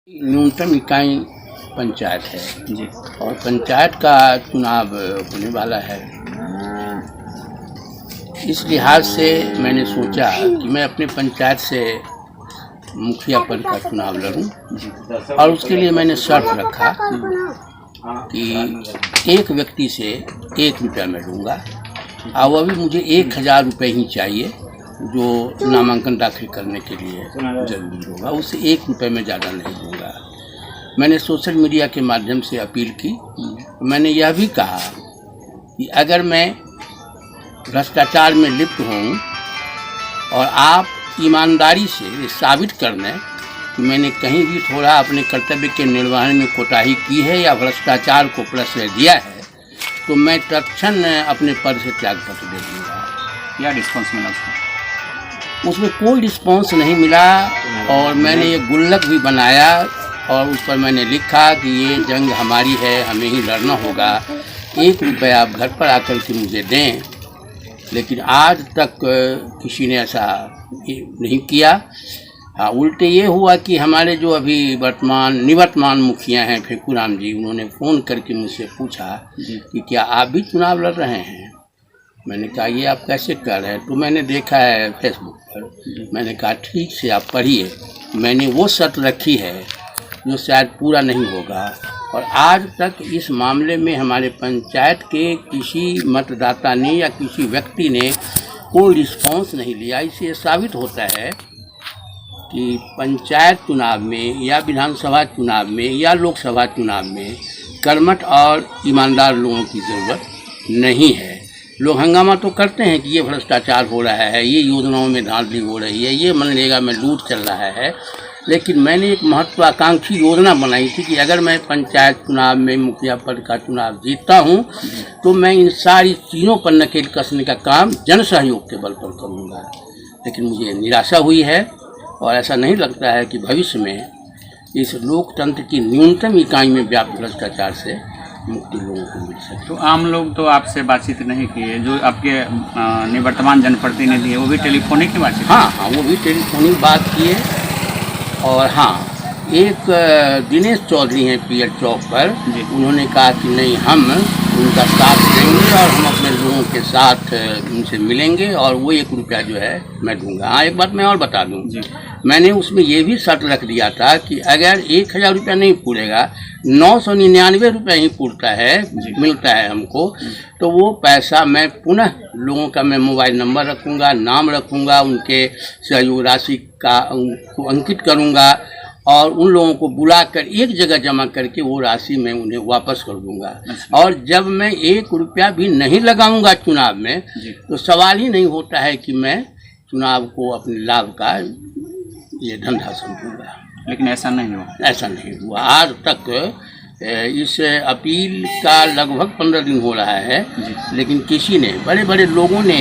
न्यूनतम इकाई पंचायत है जी। और पंचायत का चुनाव होने वाला है। इस लिहाज से मैंने सोचा कि मैं अपने पंचायत से मुखिया पद का चुनाव लड़ूं और उसके लिए मैंने शर्त रखा कि एक व्यक्ति से 1 रुपया मैं लूँगा और वह भी मुझे 1000 रुपये ही चाहिए जो नामांकन दाखिल करने के लिए जरूरी होगा। उससे 1 रुपये में ज़्यादा नहीं दूँगा। मैंने सोशल मीडिया के माध्यम से अपील की। मैंने यह भी कहा कि अगर मैं भ्रष्टाचार में लिप्त हूँ और आप ईमानदारी से ये साबित कर दें कि मैंने कहीं भी थोड़ा अपने कर्तव्य के निर्वहन में कोताही की है या भ्रष्टाचार को प्रश्रय दिया है, तो मैं तत्क्षण अपने पद से त्यागपत्र दे दूँगा। क्या रिस्पॉन्स मिला उसमें कोई रिस्पॉन्स नहीं मिला और मैंने ये गुल्लक भी बनाया और उस पर मैंने लिखा कि ये जंग हमारी है, हमें ही लड़ना होगा। 1 रुपया आप घर पर आकर के मुझे दें, लेकिन आज तक किसी ने ऐसा नहीं किया। हाँ, उल्टे ये हुआ कि हमारे जो अभी निवर्तमान मुखिया हैं फेकूराम जी, उन्होंने फ़ोन करके मुझसे पूछा कि क्या आप भी चुनाव लड़ रहे हैं। मैंने कहा ये आप कैसे कर रहे हैं, तो मैंने देखा है फेसबुक पर। मैंने कहा ठीक से आप पढ़िए, मैंने वो शर्त रखी है जो शायद पूरा नहीं होगा। और आज तक इस मामले में हमारे पंचायत के किसी मतदाता ने या किसी व्यक्ति ने कोई रिस्पॉन्स नहीं लिया। इससे साबित होता है कि पंचायत चुनाव में या विधानसभा चुनाव में या लोकसभा चुनाव में कर्मठ और ईमानदार लोगों की ज़रूरत नहीं है। लोग हंगामा तो करते हैं कि ये भ्रष्टाचार हो रहा है, ये योजनाओं में धांधली हो रही है, ये मनरेगा में लूट चल रहा है, लेकिन मैंने एक महत्वाकांक्षी योजना बनाई थी कि अगर मैं पंचायत चुनाव में मुखिया पद का चुनाव जीतता हूं तो मैं इन सारी चीज़ों पर नकेल कसने का काम जन सहयोग के बल पर करूंगा। लेकिन मुझे निराशा हुई है और ऐसा नहीं लगता है कि भविष्य में इस लोकतंत्र की न्यूनतम इकाई में व्याप्त भ्रष्टाचार से मुक्ति लोगों को मिल सके। तो आम लोग तो आपसे बातचीत नहीं किए, जो आपके निवर्तमान जनप्रतिनिधि है वो भी टेलीफोनिक की बातचीत? हाँ, वो भी टेलीफोनिक बात किए। और हाँ, एक दिनेश चौधरी हैं पीयर चौक पर, उन्होंने कहा कि नहीं, हम उनका साथ देंगे और हम अपने लोगों के साथ उनसे मिलेंगे और वो 1 रुपया जो है मैं दूंगा। हाँ, एक बात मैं और बता दूं, मैंने उसमें ये भी शर्त रख दिया था कि अगर 1000 रुपया नहीं पूरेगा, 999 रुपये ही पूरता है, मिलता है हमको, तो वो पैसा मैं पुनः लोगों का मैं मोबाइल नंबर रखूँगा, नाम रखूँगा, उनके सहयोग राशि का उनको अंकित करूँगा और उन लोगों को बुलाकर एक जगह जमा करके वो राशि मैं उन्हें वापस कर दूंगा। और जब मैं 1 रुपया भी नहीं लगाऊंगा चुनाव में, तो सवाल ही नहीं होता है कि मैं चुनाव को अपने लाभ का ये धंधा समझूंगा। लेकिन ऐसा नहीं हुआ। ऐसा नहीं हुआ। आज तक इस अपील का लगभग 15 दिन हो रहा है, लेकिन किसी ने, बड़े बड़े लोगों ने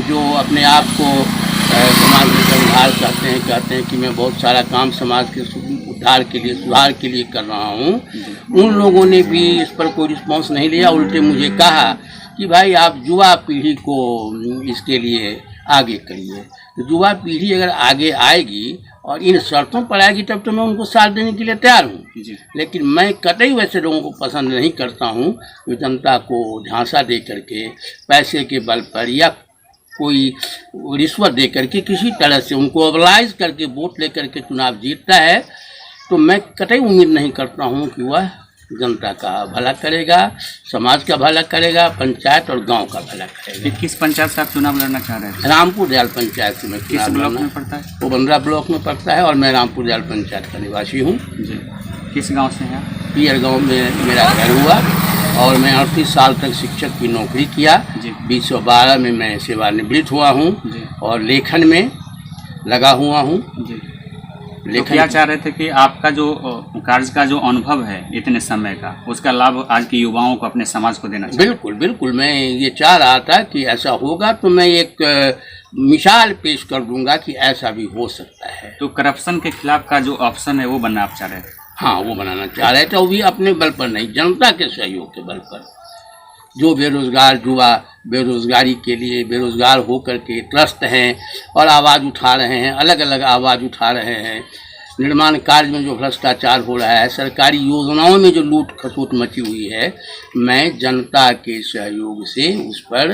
जो अपने आप को समाज के उद्धार कहते हैं कि मैं बहुत सारा काम समाज के उद्धार के लिए, सुधार के लिए कर रहा हूँ, उन लोगों ने भी इस पर कोई रिस्पॉन्स नहीं लिया। उल्टे मुझे कहा कि भाई आप युवा पीढ़ी को इसके लिए आगे करिए। तो युवा पीढ़ी अगर आगे आएगी और इन शर्तों पर आएगी तब तो मैं उनको साथ देने के लिए तैयार हूँ। लेकिन मैं कतई वैसे लोगों को पसंद नहीं करता हूँ जो जनता को झांसा दे करके, पैसे के बल पर या कोई रिश्वत दे करके किसी तरह से उनको मोबिलाइज करके वोट लेकर के चुनाव जीतता है। तो मैं कतई उम्मीद नहीं करता हूँ कि वह जनता का भला करेगा, समाज का भला करेगा, पंचायत और गांव का भला करेगा। किस पंचायत से आप चुनाव लड़ना चाह रहे हैं? रामपुर दयाल पंचायत से मैं किस ब्लॉक में पड़ता है? वो 15 ब्लॉक में पड़ता है और मैं रामपुर दयाल पंचायत का निवासी हूँ। जी। किस गांव से हैं? पियर गांव में मेरा घर हुआ और मैं 38 साल तक शिक्षक की नौकरी किया। 2012 में मैं सेवानिवृत्त हुआ हूँ और लेखन में लगा हुआ हूँ। तो क्या चाह रहे थे कि आपका जो कार्य का जो अनुभव है इतने समय का, उसका लाभ आज के युवाओं को, अपने समाज को देना चाहिए? बिल्कुल बिल्कुल, मैं ये चाह रहा था कि ऐसा होगा तो मैं एक मिसाल पेश कर दूंगा कि ऐसा भी हो सकता है। तो करप्शन के खिलाफ का जो ऑप्शन है वो बनना आप चाह रहे थे? हाँ, वो बनाना चाह रहे थे, वो भी अपने बल पर नहीं, जनता के सहयोग के बल पर। जो बेरोजगार युवा बेरोजगारी के लिए बेरोजगार होकर के त्रस्त हैं और आवाज़ उठा रहे हैं, अलग अलग आवाज़ उठा रहे हैं, निर्माण कार्य में जो भ्रष्टाचार हो रहा है, सरकारी योजनाओं में जो लूट खसोट मची हुई है, मैं जनता के सहयोग से उस पर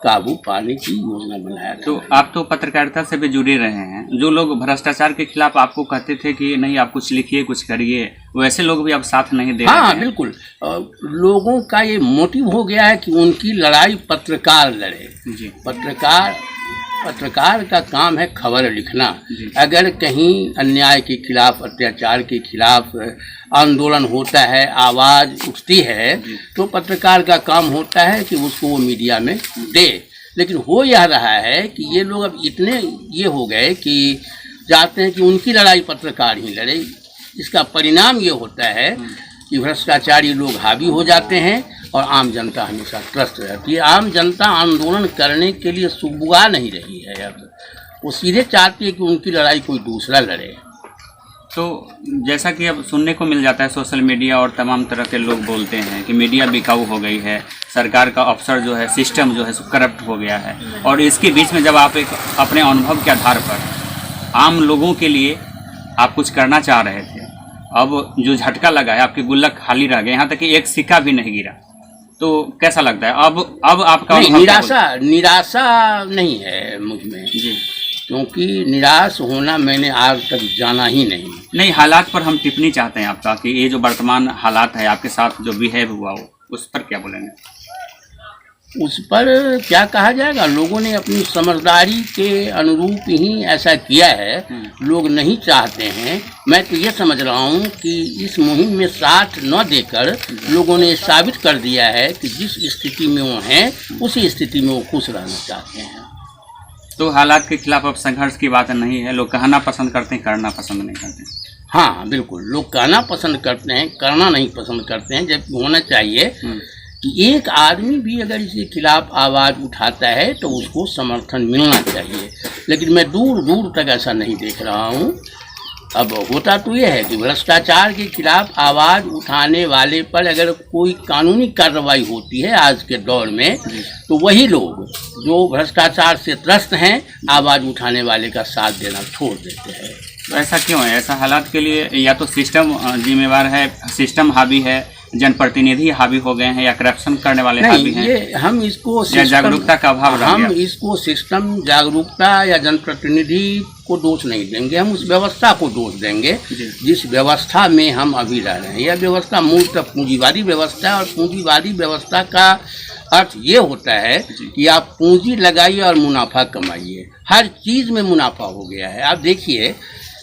काबू पाने की योजना बनाया। तो आप तो पत्रकारिता से भी जुड़े रहे हैं, जो लोग भ्रष्टाचार के खिलाफ आपको कहते थे कि नहीं आप कुछ लिखिए कुछ करिए, वैसे लोग भी अब साथ नहीं दे रहे हैं। हाँ बिल्कुल, लोगों का ये मोटिव हो गया है कि उनकी लड़ाई पत्रकार लड़े। जी। पत्रकार का काम है खबर लिखना। अगर कहीं अन्याय के खिलाफ, अत्याचार के खिलाफ आंदोलन होता है, आवाज़ उठती है, तो पत्रकार का काम होता है कि उसको वो मीडिया में दे। लेकिन हो यह रहा है कि ये लोग अब इतने ये हो गए कि चाहते हैं कि उनकी लड़ाई पत्रकार ही लड़े। इसका परिणाम ये होता है कि भ्रष्टाचारी लोग हावी हो जाते हैं और आम जनता हमेशा त्रस्त रहती है। आम जनता आंदोलन करने के लिए सुबुआ नहीं रही है, अब वो सीधे चाहती है कि उनकी लड़ाई कोई दूसरा लड़े। तो जैसा कि अब सुनने को मिल जाता है, सोशल मीडिया और तमाम तरह के लोग बोलते हैं कि मीडिया बिकाऊ हो गई है, सरकार का अफसर जो है, सिस्टम जो है सो करप्ट हो गया है। और इसके बीच में जब आप एक अपने अनुभव के आधार पर आम लोगों के लिए आप कुछ करना चाह रहे थे, अब जो झटका लगा है, आपके गुल्लक खाली रह गए, यहाँ तक कि एक सिक्का भी नहीं गिरा, तो कैसा लगता है? अब आपका निराशा नहीं है मुझ में जी, क्योंकि निराश होना मैंने आज तक जाना ही नहीं। हालात पर हम टिप्पणी चाहते हैं आपका कि ये जो वर्तमान हालात है आपके साथ जो बिहेव हुआ हो, उस पर क्या बोलेंगे? उस पर क्या कहा जाएगा, लोगों ने अपनी समझदारी के अनुरूप ही ऐसा किया है। लोग नहीं चाहते हैं। मैं तो ये समझ रहा हूँ कि इस मुहिम में साथ न देकर लोगों ने साबित कर दिया है कि जिस स्थिति में वो हैं उसी स्थिति में वो खुश रहना चाहते हैं। तो हालात के खिलाफ अब संघर्ष की बात नहीं है, लोग कहना पसंद करते हैं, करना पसंद नहीं करते। हाँ बिल्कुल, लोग कहना पसंद करते हैं, करना नहीं पसंद करते हैं। जबकि होना चाहिए कि एक आदमी भी अगर इसके खिलाफ आवाज़ उठाता है तो उसको समर्थन मिलना चाहिए। लेकिन मैं दूर दूर तक ऐसा नहीं देख रहा हूँ। अब होता तो ये है कि भ्रष्टाचार के खिलाफ आवाज़ उठाने वाले पर अगर कोई कानूनी कार्रवाई होती है आज के दौर में, तो वही लोग जो भ्रष्टाचार से त्रस्त हैं आवाज़ उठाने वाले का साथ देना छोड़ देते हैं। तो ऐसा क्यों है? ऐसा हालात के लिए या तो सिस्टम जिम्मेवार है, सिस्टम हावी है, जनप्रतिनिधि हावी हो गए हैं, या करप्शन करने वाले हावी हैं? ये हम इसको जागरूकता का अभाव रह गया। हम इसको सिस्टम, जागरूकता या जनप्रतिनिधि को दोष नहीं देंगे, हम उस व्यवस्था को दोष देंगे जिस व्यवस्था में हम अभी रह रहे हैं। यह व्यवस्था मूलतः पूंजीवादी व्यवस्था है और पूंजीवादी व्यवस्था का अर्थ ये होता है कि आप पूंजी लगाइए और मुनाफा कमाइए। हर चीज़ में मुनाफा हो गया है। आप देखिए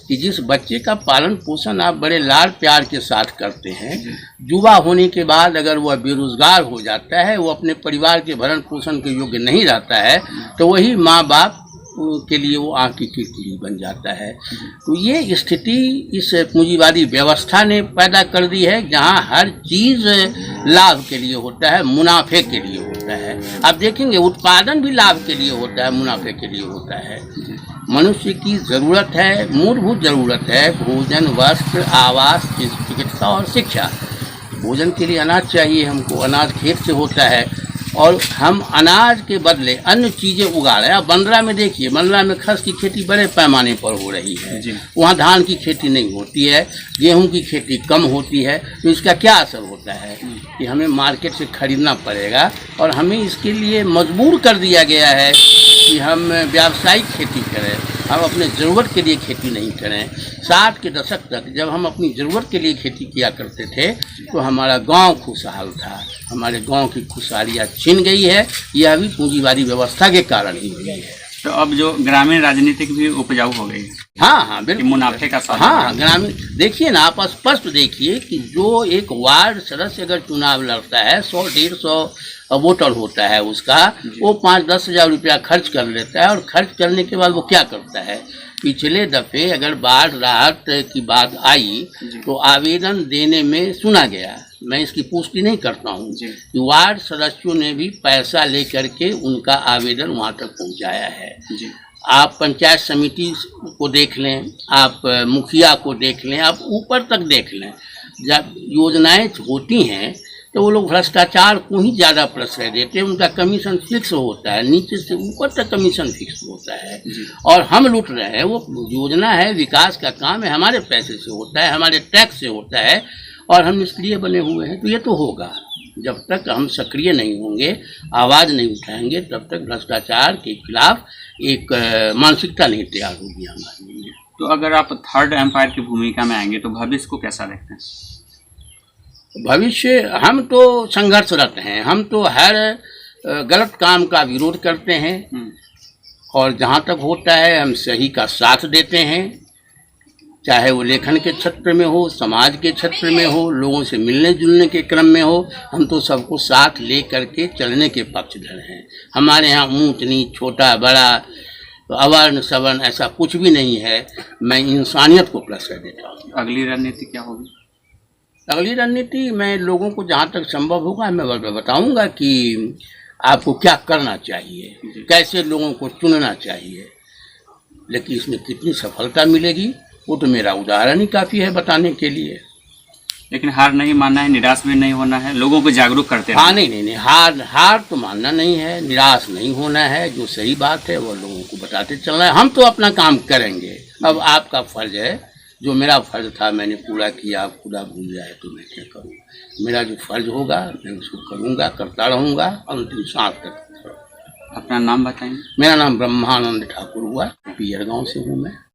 कि जिस बच्चे का पालन पोषण आप बड़े लाड प्यार के साथ करते हैं, युवा होने के बाद अगर वह बेरोजगार हो जाता है, वो अपने परिवार के भरण पोषण के योग्य नहीं रहता है, तो वही माँ बाप के लिए वो आँख की किरकिरी बन जाता है। तो ये स्थिति इस पूंजीवादी व्यवस्था ने पैदा कर दी है, जहाँ हर चीज़ लाभ के लिए होता है, मुनाफे के लिए होता है। आप देखेंगे उत्पादन भी लाभ के लिए होता है, मुनाफे के लिए होता है। मनुष्य की ज़रूरत है, मूलभूत ज़रूरत है भोजन, वस्त्र, आवास, चिकित्सा और शिक्षा। भोजन के लिए अनाज चाहिए हमको, अनाज खेत से होता है और हम अनाज के बदले अन्य चीज़ें उगा रहे हैं। आप बंदरा में देखिए, बंदरा में खस की खेती बड़े पैमाने पर हो रही है, वहाँ धान की खेती नहीं होती है, गेहूं की खेती कम होती है। तो इसका क्या असर होता है कि हमें मार्केट से खरीदना पड़ेगा और हमें इसके लिए मजबूर कर दिया गया है कि हम व्यावसायिक खेती करें, हम अपने ज़रूरत के लिए खेती नहीं करें। 60 के दशक तक जब हम अपनी ज़रूरत के लिए खेती किया करते थे तो हमारा गांव खुशहाल था। हमारे गांव की खुशहालियाँ छिन गई है, यह भी पूंजीवादी व्यवस्था के कारण ही हुई है। तो अब जो ग्रामीण राजनीतिक भी उपजाऊ हो गई है। हाँ बिल्कुल, मुनाफे का साधन। हाँ ग्रामीण देखिए ना, आप स्पष्ट देखिए कि जो एक वार्ड सदस्य अगर चुनाव लड़ता है, 100-150 वोटर होता है उसका, वो 5-10 हज़ार रुपया खर्च कर लेता है और खर्च करने के बाद वो क्या करता है? पिछले दफ़े अगर बाढ़ राहत की बात आई तो आवेदन देने में सुना गया, मैं इसकी पुष्टि नहीं करता हूँ, कि वार्ड सदस्यों ने भी पैसा लेकर के उनका आवेदन वहाँ तक पहुँचाया है। आप पंचायत समिति को देख लें, आप मुखिया को देख लें, आप ऊपर तक देख लें, जब योजनाएं होती हैं तो वो लोग भ्रष्टाचार को ही ज़्यादा प्रश्रय देते हैं। उनका कमीशन फिक्स होता है, नीचे से ऊपर तक कमीशन फिक्स होता है, और हम लूट रहे हैं। वो योजना है, विकास का काम है, हमारे पैसे से होता है, हमारे टैक्स से होता है, और हम निष्क्रिय बने हुए हैं। तो ये तो होगा, जब तक हम सक्रिय नहीं होंगे, आवाज़ नहीं उठाएंगे, तब तक भ्रष्टाचार के खिलाफ एक मानसिकता नहीं तैयार होगी हमारे लिए। तो अगर आप थर्ड एम्पायर की भूमिका में आएंगे तो भविष्य को कैसा देखते हैं? भविष्य, हम तो संघर्षरत हैं। हम तो हर गलत काम का विरोध करते हैं, और जहाँ तक होता है हम सही का साथ देते हैं, चाहे वो लेखन के क्षेत्र में हो, समाज के क्षेत्र में हो, लोगों से मिलने जुलने के क्रम में हो। हम तो सबको साथ ले करके चलने के पक्षधर हैं। हमारे यहाँ ऊंच नीच, छोटा बड़ा, अवर्ण सवर्ण ऐसा कुछ भी नहीं है। मैं इंसानियत को प्रश्रय देता हूँ। अगली रणनीति क्या होगी? अगली रणनीति मैं लोगों को जहाँ तक संभव होगा मैं बताऊँगा कि आपको क्या करना चाहिए, कैसे लोगों को चुनना चाहिए। लेकिन इसमें कितनी सफलता मिलेगी वो तो मेरा उदाहरण ही काफ़ी है बताने के लिए। लेकिन हार नहीं मानना है, निराश भी नहीं होना है, लोगों को जागरूक करते हैं। हाँ, नहीं, हार तो मानना नहीं है, निराश नहीं होना है। जो सही बात है वो लोगों को बताते चलना है। हम तो अपना काम करेंगे। अब आपका फर्ज है, जो मेरा फर्ज था मैंने पूरा किया। आप खुदा भूल जाए तो मैं क्या करूँ? मेरा जो फर्ज होगा मैं उसको करूँगा, करता रहूँगा अंतिम सांस तक। अपना नाम बताएंगे? मेरा नाम ब्रह्मानंद ठाकुर हुआ, पियर गाँव से हूँ मैं।